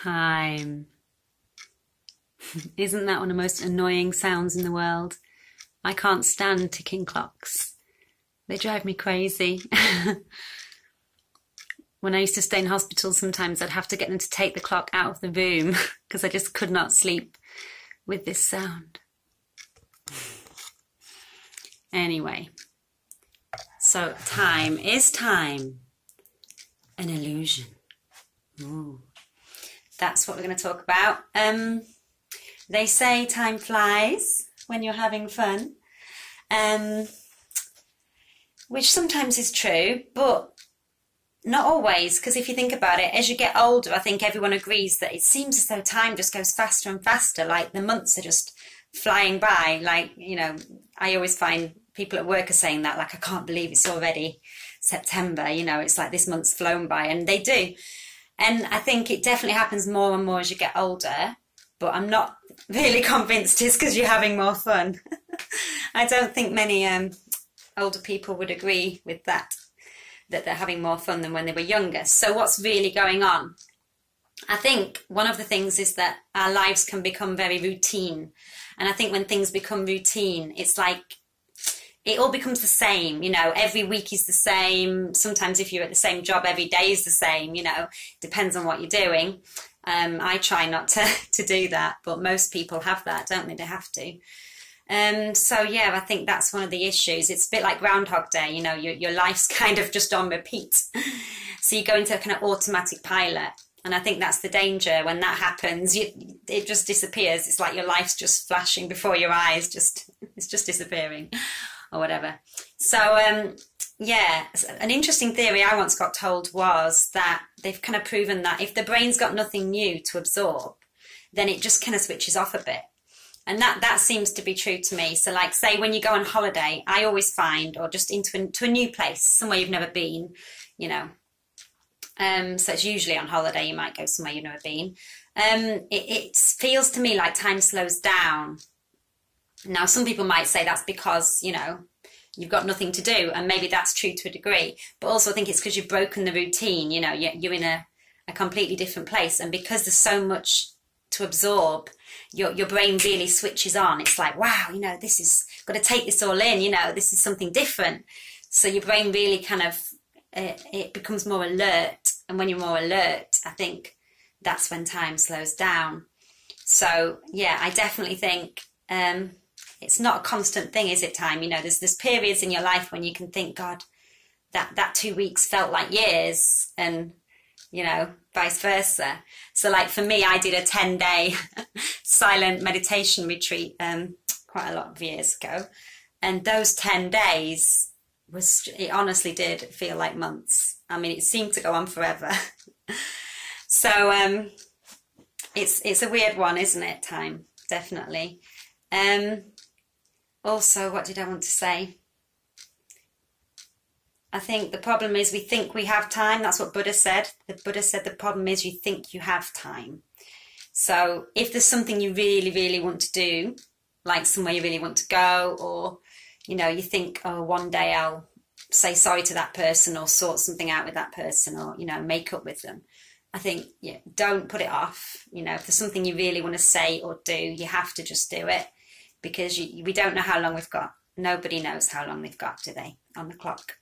Time. Isn't that one of the most annoying sounds in the world? I can't stand ticking clocks. They drive me crazy. When I used to stay in hospital, sometimes I'd have to get them to take the clock out of the room because I just could not sleep with this sound. Anyway, so time. Is time an illusion? Ooh. That's what we're going to talk about. They say time flies when you're having fun, which sometimes is true, but not always, because if you think about it, as you get older, I think everyone agrees that it seems as though time just goes faster and faster, like the months are just flying by. Like, you know, I always find people at work are saying that, like, I can't believe it's already September, you know, it's like this month's flown by, and they do. And I think it definitely happens more and more as you get older, but I'm not really convinced it's because you're having more fun. I don't think many older people would agree with that they're having more fun than when they were younger. So what's really going on? I think one of the things is that our lives can become very routine. And I think when things become routine, it's like it all becomes the same, you know, every week is the same. Sometimes if you're at the same job, every day is the same, you know, depends on what you're doing. I try not to do that, but most people have that, don't they? They have to. So yeah, I think that's one of the issues. It's a bit like Groundhog Day, you know, your life's kind of just on repeat. So you go into a kind of automatic pilot. And I think that's the danger. When that happens, it just disappears. It's like your life's just flashing before your eyes, it's just disappearing or whatever. So yeah, an interesting theory I once got told was that they've kind of proven that if the brain's got nothing new to absorb, then it just kind of switches off a bit. And that seems to be true to me. So like, say when you go on holiday, I always find, or just into a new place, somewhere you've never been, you know. So it's usually on holiday, you might go somewhere you've never been. It feels to me like time slows down. Now, some people might say that's because, you know, you've got nothing to do, and maybe that's true to a degree. But also I think it's because you've broken the routine, you know, you're in a completely different place. And because there's so much to absorb, your brain really switches on. It's like, wow, you know, this is, got to take this all in, you know, this is something different. So your brain really kind of, it becomes more alert. And when you're more alert, I think that's when time slows down. So yeah, I definitely think it's not a constant thing, is it, time? You know, there's periods in your life when you can think, God, that 2 weeks felt like years, and, you know, vice versa. So like for me, I did a 10-day silent meditation retreat quite a lot of years ago. And those 10 days, it honestly did feel like months. I mean, it seemed to go on forever. So it's a weird one, isn't it, time? Definitely. Also, what did I want to say? I think the problem is we think we have time. That's what Buddha said. The Buddha said the problem is you think you have time. So if there's something you really, really want to do, like somewhere you really want to go, or, you know, you think, oh, one day I'll say sorry to that person or sort something out with that person, or, you know, make up with them. I think, yeah, don't put it off. You know, if there's something you really want to say or do, you have to just do it, because we don't know how long we've got. Nobody knows how long they've got, do they, on the clock?